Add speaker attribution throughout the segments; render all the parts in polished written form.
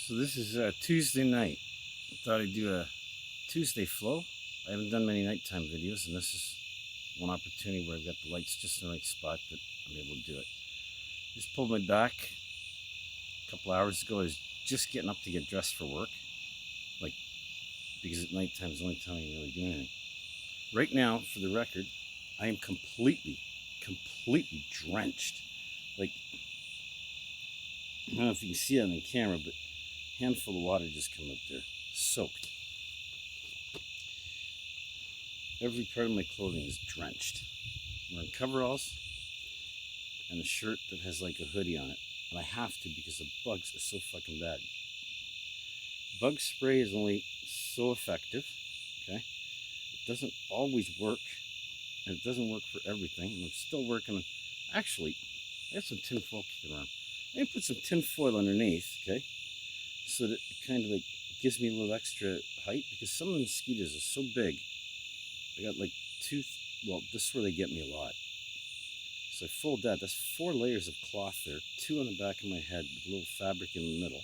Speaker 1: So this is Tuesday night. I thought I'd do a Tuesday flow. I haven't done many nighttime videos, and this is one opportunity where I've got the lights just in the right spot that I'm able to do it. Just pulled my back a couple hours ago. I was just getting up to get dressed for work, like because at nighttime is the only time I can really do anything. Right now, for the record, I am completely drenched. Like, I don't know if you can see it on the camera, but a handful of water just came up there, soaked. Every part of my clothing is drenched. I'm wearing coveralls and a shirt that has like a hoodie on it. And I have to because the bugs are so fucking bad. Bug spray is only so effective, okay? It doesn't always work, and it doesn't work for everything. And I'm still working on, actually, I have some tin foil kicking around. I'm gonna put some tin foil underneath, okay? So that it kind of like gives me a little extra height, because some of the mosquitoes are so big. I got like this is where they get me a lot. So I fold that. That's 4 layers of cloth there, 2 on the back of my head with a little fabric in the middle,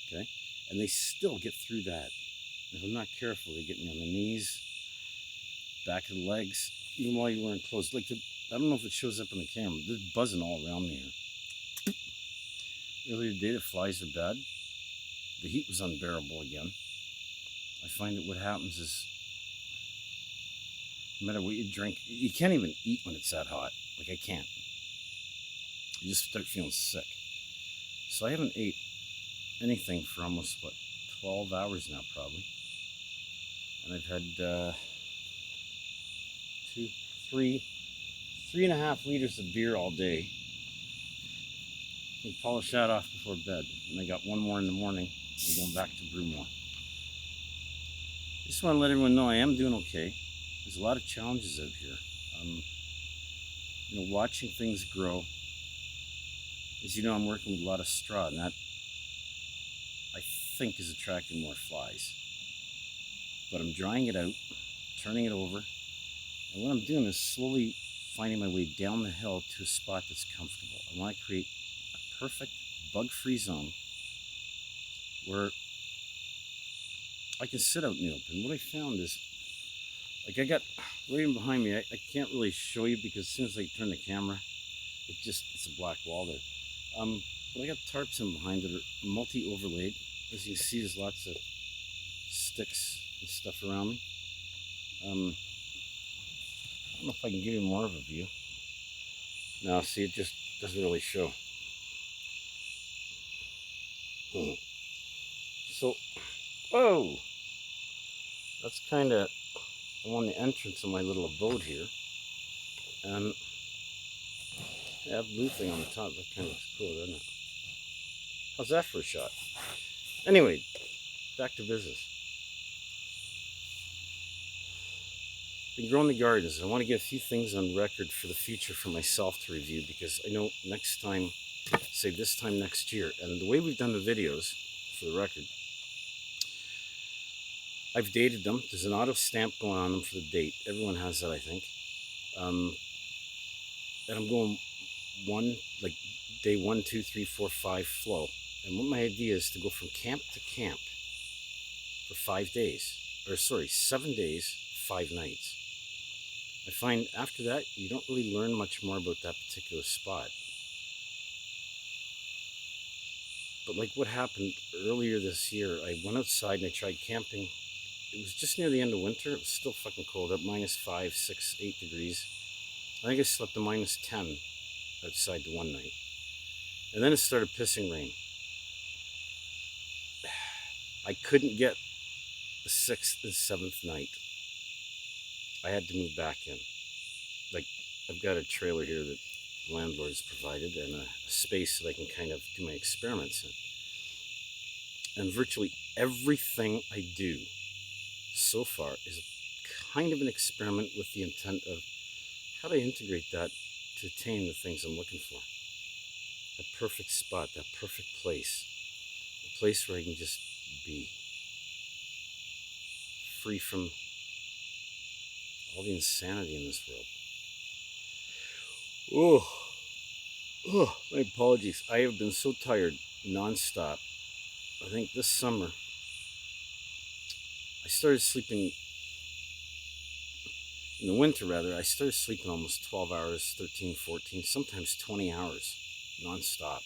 Speaker 1: okay? And they still get through that. If I'm not careful, they get me on the knees, back of the legs, even while you're wearing clothes. Like, I don't know if it shows up on the camera. There's buzzing all around me here. Earlier today, the flies are bad. The heat was unbearable again. I find that what happens is, no matter what you drink, you can't even eat when it's that hot. Like, I can't. You just start feeling sick. So I haven't ate anything for almost, 12 hours now, probably. And I've had 3.5 liters of beer all day. I polish that off before bed. And I got 1 more in the morning. I'm going back to brew more. Just want to let everyone know I am doing okay. There's a lot of challenges out here. Watching things grow. As you know, I'm working with a lot of straw, and that, I think, is attracting more flies. But I'm drying it out, turning it over, and what I'm doing is slowly finding my way down the hill to a spot that's comfortable. I want to create a perfect bug-free zone where I can sit out in the open. What I found is, like, I got right in behind me, I can't really show you because as soon as I turn the camera, it's a black wall there. But I got tarps in behind that are multi-overlaid. As you can see, there's lots of sticks and stuff around me. I don't know if I can give you more of a view. No, see, it just doesn't really show. So, whoa! That's kind of, I'm on the entrance of my little abode here. And I have blue thing on the top. That kind of looks cool, doesn't it? How's that for a shot? Anyway, back to business. Been growing the gardens. I want to get a few things on record for the future for myself to review, because I know next time, say this time next year, and the way we've done the videos, for the record, I've dated them. There's an auto stamp going on them for the date. Everyone has that, I think. And I'm going day 1, 2, 3, 4, 5 flow. And what my idea is to go from camp to camp for 5 days, 7 days, 5 nights. I find after that, you don't really learn much more about that particular spot. But like what happened earlier this year, I went outside and I tried camping. It was just near the end of winter. It was still fucking cold, up -5, 6, 8 degrees. I think I slept to -10 outside the one night. And then it started pissing rain. I couldn't get the 6th and 7th night. I had to move back in. Like, I've got a trailer here that the landlord has provided, and a space that I can kind of do my experiments in. And virtually everything I do so far is kind of an experiment with the intent of how do I integrate that to attain the things I'm looking for. That perfect spot, that perfect place. A place where I can just be free from all the insanity in this world. Oh, my apologies. I have been so tired nonstop I think this summer, I started sleeping, in the winter rather, I started sleeping almost 12 hours, 13, 14, sometimes 20 hours nonstop.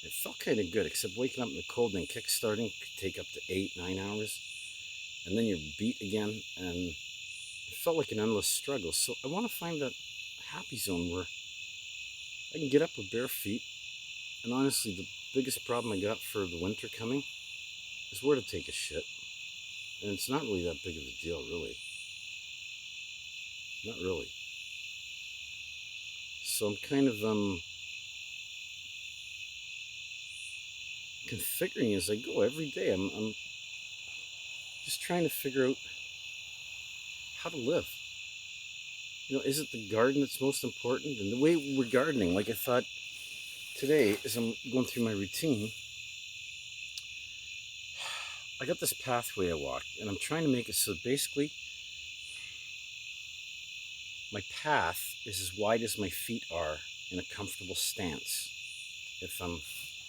Speaker 1: It felt kind of good, except waking up in the cold and kick-starting could take up to 8, 9 hours. And then you're beat again, and it felt like an endless struggle. So I want to find that happy zone where I can get up with bare feet. And honestly, the biggest problem I got for the winter coming is where to take a shit. And it's not really that big of a deal, really. Not really. So I'm kind of configuring as I go every day. I'm just trying to figure out how to live. You know, is it the garden that's most important? And the way we're gardening, like I thought today, as I'm going through my routine, I got this pathway I walk, and I'm trying to make it so basically my path is as wide as my feet are in a comfortable stance if I'm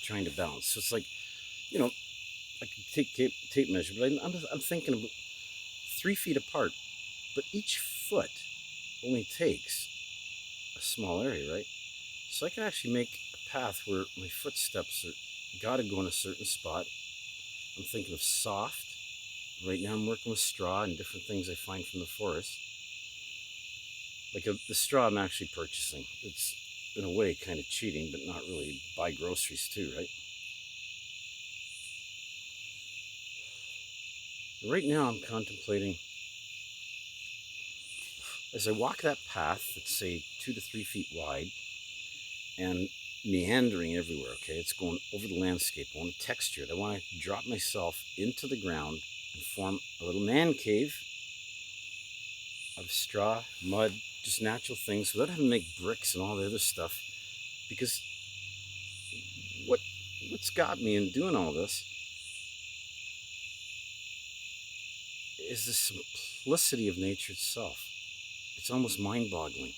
Speaker 1: trying to balance. So it's like, you know, I could take tape measure, but I'm thinking about 3 feet apart, but each foot only takes a small area, right? So I can actually make a path where my footsteps are gotta go in a certain spot. I'm thinking of soft. Right now I'm working with straw and different things I find from the forest. Like the straw I'm actually purchasing. It's in a way kind of cheating, but not really. Buy groceries too, right? Right now I'm contemplating, as I walk that path that's say 2 to 3 feet wide and meandering everywhere, okay? It's going over the landscape. I want to texture it. I want to drop myself into the ground and form a little man cave of straw, mud, just natural things without having to make bricks and all the other stuff. Because what's got me in doing all this is the simplicity of nature itself. It's almost mind-boggling.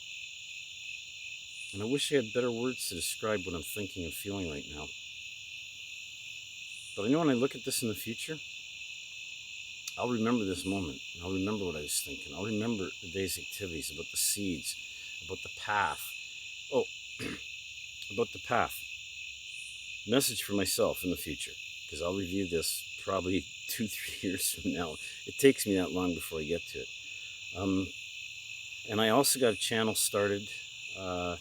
Speaker 1: And I wish I had better words to describe what I'm thinking and feeling right now. But I know when I look at this in the future, I'll remember this moment. And I'll remember what I was thinking. I'll remember the day's activities, about the seeds, about the path. Oh, about the path. Message for myself in the future, because I'll review this probably 2-3 years from now. It takes me that long before I get to it. And I also got a channel started. I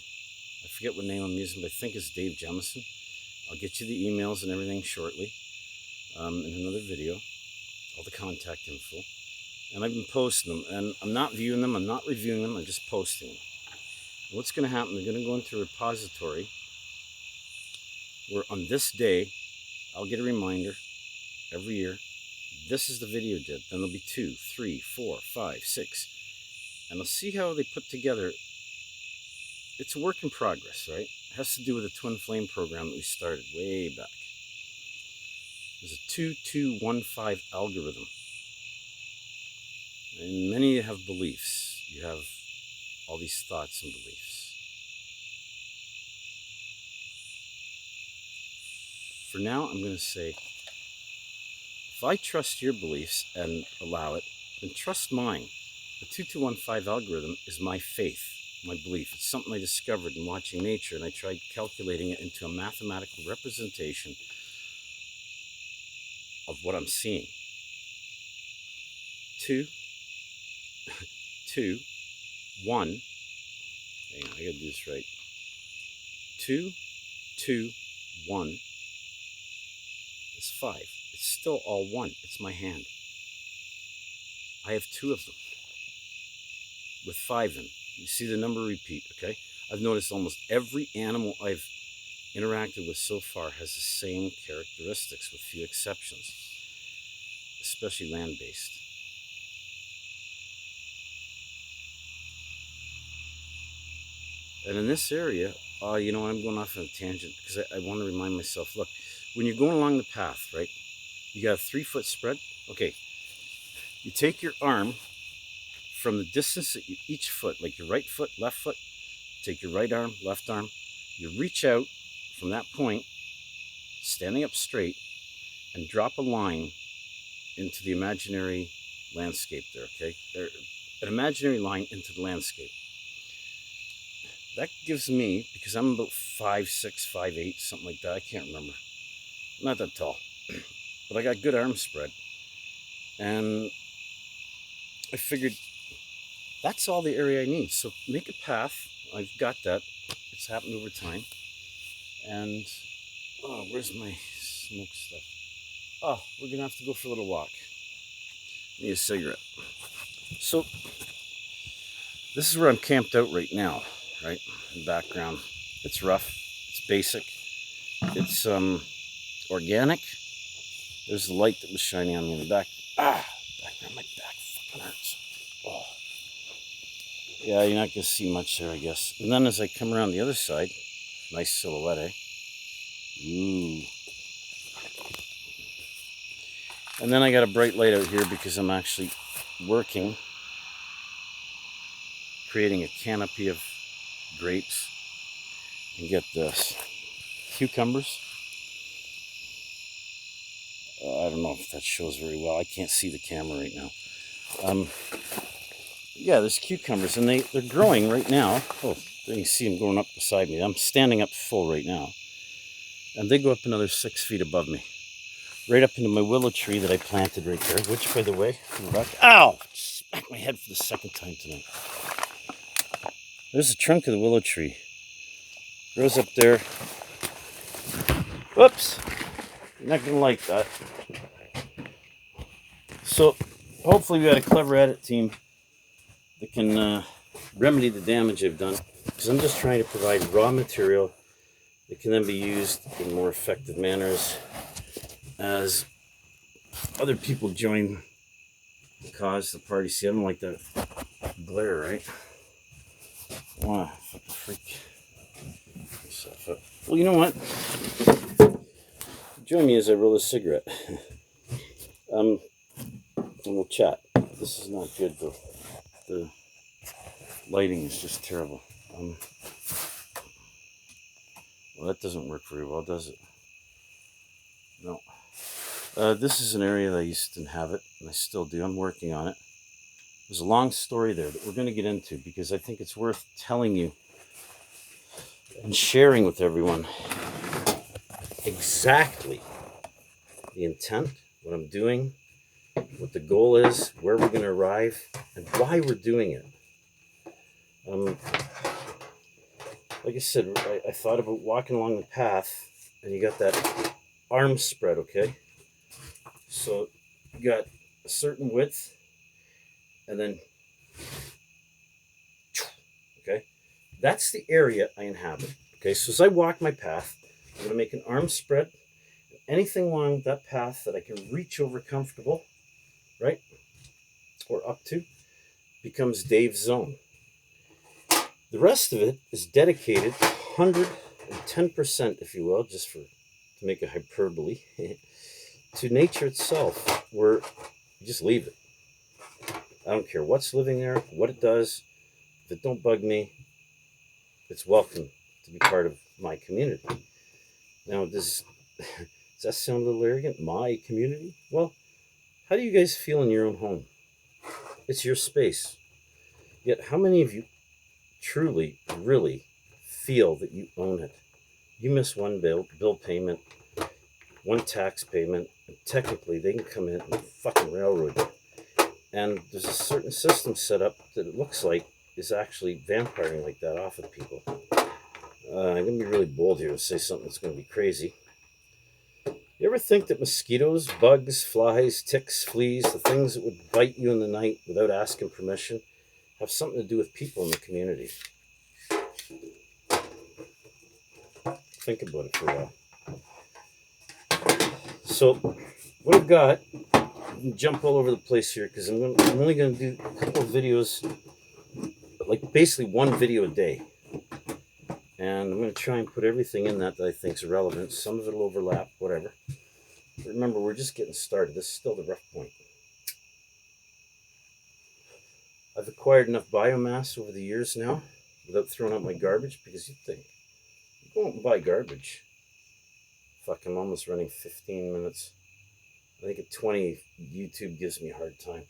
Speaker 1: forget what name I'm using, but I think it's Dave Jemison. I'll get you the emails and everything shortly in another video, all the contact info. And I've been posting them, and I'm not viewing them, I'm not reviewing them, I'm just posting them. And what's going to happen, they're going to go into a repository where on this day, I'll get a reminder every year. This is the video did. Then there'll be 2, 3, 4, 5, 6. And I'll see how they put together. It's a work in progress, right? It has to do with the twin flame program that we started way back. There's a 2215 algorithm. And many have beliefs. You have all these thoughts and beliefs. For now, I'm going to say, if I trust your beliefs and allow it, then trust mine. The 2215 algorithm is my faith, my belief. It's something I discovered in watching nature, and I tried calculating it into a mathematical representation of what I'm seeing. 2, 1. Hang on, I gotta do this right. 2, 2, 1 is 5. It's still all 1. It's my hand. I have 2 of them with 5 in. You see the number repeat, okay? I've noticed almost every animal I've interacted with so far has the same characteristics with few exceptions, especially land-based. And in this area, you know, I'm going off on a tangent because I want to remind myself, look, when you're going along the path, right, you got a 3-foot spread. Okay, you take your arm from the distance that each foot, like your right foot, left foot, take your right arm, left arm, you reach out from that point, standing up straight, and drop a line into the imaginary landscape there, okay? An imaginary line into the landscape. That gives me, because I'm about 5'6", 5'8", something like that, I can't remember. I'm not that tall, but I got good arm spread. And I figured that's all the area I need. So make a path. I've got that. It's happened over time. And, oh, where's my smoke stuff? Oh, we're going to have to go for a little walk. Need a cigarette. So, this is where I'm camped out right now, right? In the background. It's rough. It's basic. It's organic. There's the light that was shining on me in the back. Background, my back fucking hurts. Oh. Yeah, you're not going to see much there, I guess. And then as I come around the other side, nice silhouette, eh? Ooh. And then I got a bright light out here because I'm actually working, creating a canopy of grapes. And get this, cucumbers. I don't know if that shows very well. I can't see the camera right now. Yeah, there's cucumbers, and they're growing right now. Oh, there you can see them going up beside me. I'm standing up full right now. And they go up another 6 feet above me. Right up into my willow tree that I planted right there, which, by the way, ow! Smacked my head for the second time tonight. There's the trunk of the willow tree. Grows up there. Whoops! You're not gonna like that. So, hopefully we got a clever edit team that can remedy the damage I've done. Because I'm just trying to provide raw material that can then be used in more effective manners as other people join the cause, the party. See, I don't like that glare, right? Wow, fucking freak. Well, you know what? Join me as I roll a cigarette. And we'll chat. This is not good, though. The lighting is just terrible. Well, that doesn't work very well, does it? No. This is an area that I used to inhabit, and I still do. I'm working on it. There's a long story there that we're going to get into because I think it's worth telling you and sharing with everyone exactly the intent, what I'm doing, what the goal is, where we're going to arrive, and why we're doing it. Like I said, I thought about walking along the path, and you got that arm spread, okay? So you got a certain width, and then, okay? That's the area I inhabit, okay? So as I walk my path, I'm going to make an arm spread. Anything along that path that I can reach over comfortable, right? Or up to, becomes Dave's zone. The rest of it is dedicated 110%, if you will, just to make a hyperbole, to nature itself, where you just leave it. I don't care what's living there, what it does. If it don't bug me, it's welcome to be part of my community. Now, does that sound a little arrogant? My community? Well, how do you guys feel in your own home? It's your space. Yet, how many of you truly, really feel that you own it? You miss one bill payment, one tax payment, and technically they can come in and fucking railroad you. And there's a certain system set up that it looks like is actually vampiring like that off of people. I'm going to be really bold here and say something that's going to be crazy. You ever think that mosquitoes, bugs, flies, ticks, fleas, the things that would bite you in the night without asking permission, have something to do with people in the community? Think about it for a while. So, what I've got, I can jump all over the place here because I'm only going to do a couple of videos, like basically one video a day. And I'm going to try and put everything in that I think is relevant. Some of it will overlap, whatever. But remember, we're just getting started. This is still the rough point. I've acquired enough biomass over the years now without throwing out my garbage, because you'd think, go out and buy garbage. Fuck, I'm almost running 15 minutes. I think at 20, YouTube gives me a hard time.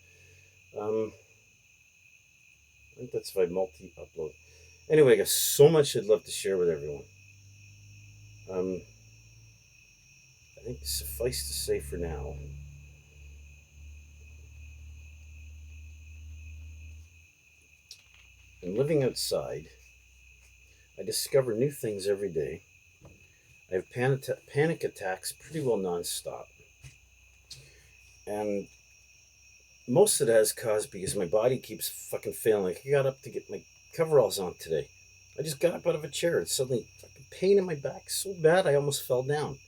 Speaker 1: I think that's if I multi-upload. Anyway, I got so much I'd love to share with everyone. I think suffice to say for now, in living outside, I discover new things every day. I have panic attacks pretty well nonstop. And most of that is caused because my body keeps fucking failing. Like I got up to get my coveralls on today. I just got up out of a chair and suddenly fucking pain in my back so bad I almost fell down.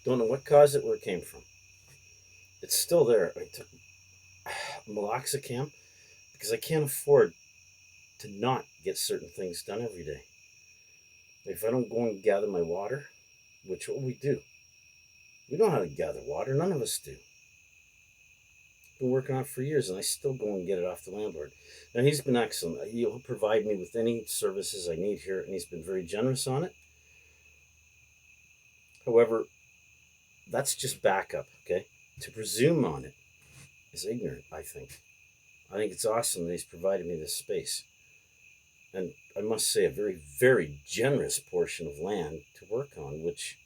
Speaker 1: Don't know what caused it, where it came from. It's still there. I took meloxicam because I can't afford to not get certain things done every day. If I don't go and gather my water, which what we do, we know how to gather water. None of us do. Been working on it for years, and I still go and get it off the landlord. Now he's been excellent. He'll provide me with any services I need here, and he's been very generous on it. However, that's just backup. Okay, to presume on it is ignorant. I think it's awesome that he's provided me this space, and I must say a very, very generous portion of land to work on, which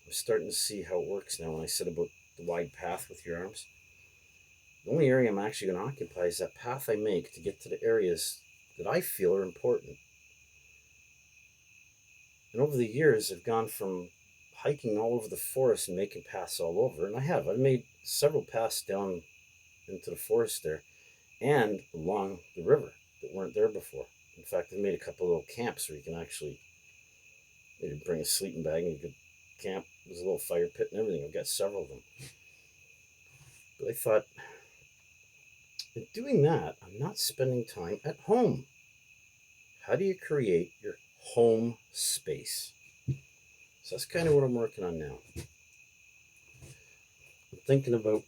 Speaker 1: I'm starting to see how it works now. When I said about the wide path with your arms. The only area I'm actually going to occupy is that path I make to get to the areas that I feel are important. And over the years, I've gone from hiking all over the forest and making paths all over, and I've made several paths down into the forest there and along the river that weren't there before. In fact, I've made a couple of little camps where you can actually maybe bring a sleeping bag and you could camp. There's a little fire pit and everything. I've got several of them. But I thought, in doing that, I'm not spending time at home. How do you create your home space? So that's kind of what I'm working on now. I'm thinking about,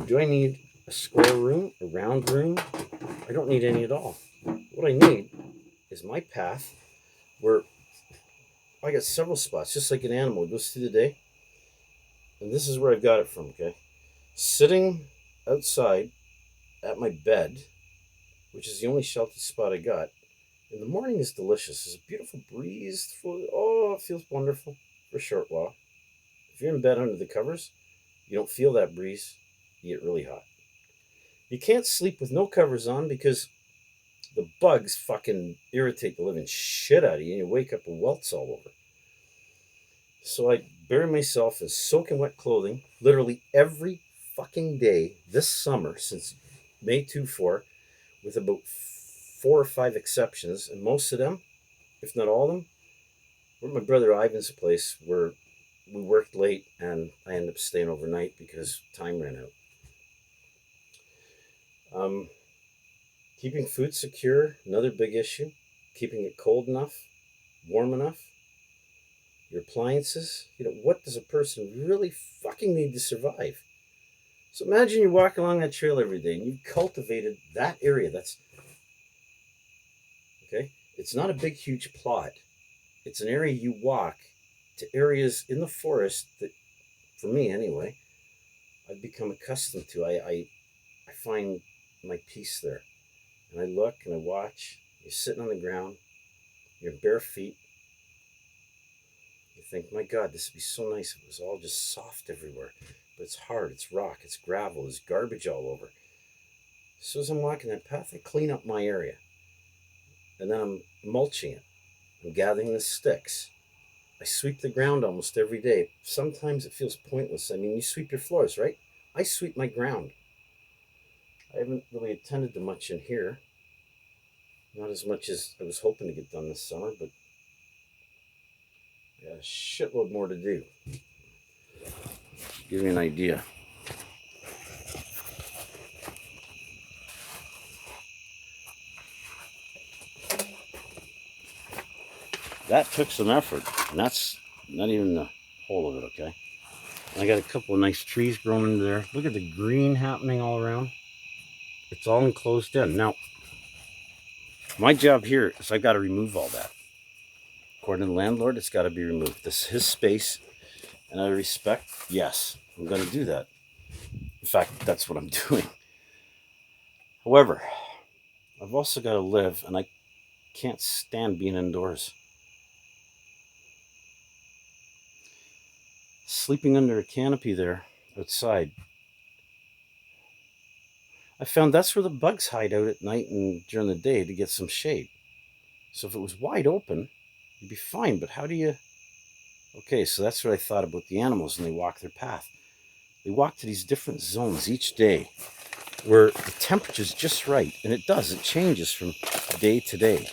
Speaker 1: do I need a square room, a round room? I don't need any at all. What I need is my path where I got several spots, just like an animal. It goes through the day. And this is where I got it from, okay? Sitting outside at my bed, which is the only sheltered spot I got. In the morning is delicious. There's a beautiful breeze. It feels wonderful for a short while. If you're in bed under the covers, you don't feel that breeze. You get really hot. You can't sleep with no covers on because the bugs fucking irritate the living shit out of you and you wake up with welts all over. So I bury myself in soaking wet clothing literally every fucking day this summer since May 24, with about 4 or 5 exceptions, and most of them, if not all of them, were at my brother Ivan's place where we worked late and I ended up staying overnight because time ran out. Keeping food secure, another big issue. Keeping it cold enough, warm enough. Your appliances. What does a person really fucking need to survive? So imagine you're walking along that trail every day and you've cultivated that area. Okay? It's not a big, huge plot. It's an area you walk to areas in the forest that, for me anyway, I've become accustomed to. I find my peace there. And I look and I watch. You're sitting on the ground. Your bare feet. You think, my God, this would be so nice if it was all just soft everywhere. But it's hard, it's rock, it's gravel, there's garbage all over. So as I'm walking that path, I clean up my area. And then I'm mulching it. I'm gathering the sticks. I sweep the ground almost every day. Sometimes it feels pointless. I mean, you sweep your floors, right? I sweep my ground. I haven't really attended to much in here. Not as much as I was hoping to get done this summer, but I got a shitload more to do. Give you an idea. That took some effort, and that's not even the whole of it, okay? I got a couple of nice trees growing into there. Look at the green happening all around. It's all enclosed in. Now, my job here is I've got to remove all that. According to the landlord, it's got to be removed. This is his space. And out of respect, yes, I'm going to do that. In fact, that's what I'm doing. However, I've also got to live, and I can't stand being indoors. Sleeping under a canopy there outside, I found that's where the bugs hide out at night and during the day to get some shade. So if it was wide open, you'd be fine. But how do you? Okay, so that's what I thought about the animals, and they walk their path. They walk to these different zones each day where the temperature's just right, and it does. It changes from day to day,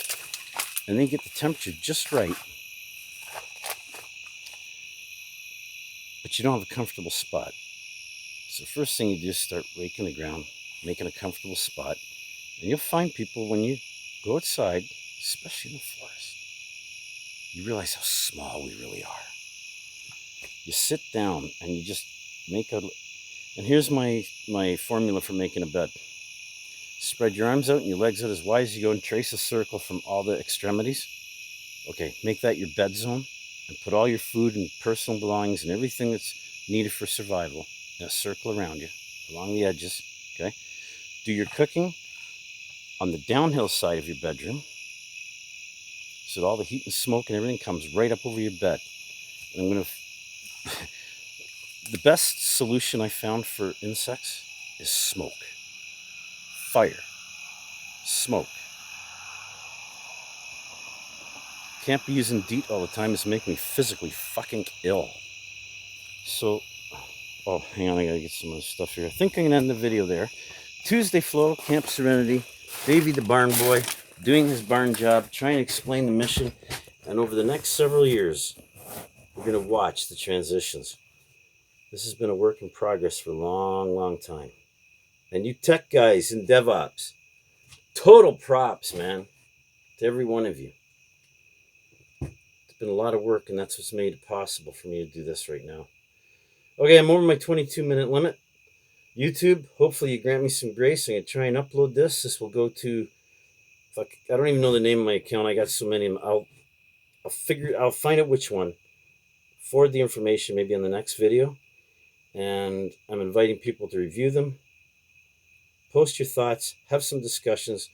Speaker 1: and they get the temperature just right. But you don't have a comfortable spot. So first thing you do is start raking the ground, making a comfortable spot, and you'll find people when you go outside, especially in the forest, you realize how small we really are. You sit down and you just make a, and here's my formula for making a bed. Spread your arms out and your legs out as wide as you go and trace a circle from all the extremities. Okay, make that your bed zone and put all your food and personal belongings and everything that's needed for survival in a circle around you, along the edges, okay? Do your cooking on the downhill side of your bedroom so that all the heat and smoke and everything comes right up over your bed. And I'm going to... The best solution I found for insects is smoke. Fire. Smoke. Can't be using DEET all the time. It's making me physically fucking ill. So, oh, hang on, I gotta get some of this stuff here. I think I'm gonna end the video there. Tuesday Flow, Camp Serenity, Davey the Barn Boy, doing his barn job, trying to explain the mission. And over the next several years, we're gonna watch the transitions. This has been a work in progress for a long, long time. And you tech guys in DevOps, total props, man, to every one of you. It's been a lot of work, and that's what's made it possible for me to do this right now. Okay, I'm over my 22-minute limit. YouTube, hopefully you grant me some grace. I'm going to try and upload this. This will go to, I don't even know the name of my account. I got so many. I'll find out which one. Forward the information maybe on the next video. And I'm inviting people to review them. Post your thoughts. Have some discussions.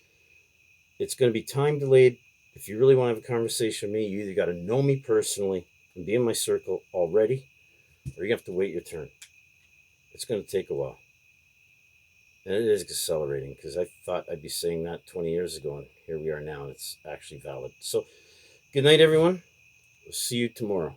Speaker 1: It's going to be time delayed. If you really want to have a conversation with me, you either got to know me personally and be in my circle already, or you have to wait your turn. It's going to take a while. And it is accelerating because I thought I'd be saying that 20 years ago, and here we are now, and it's actually valid. So, good night, everyone. We'll see you tomorrow.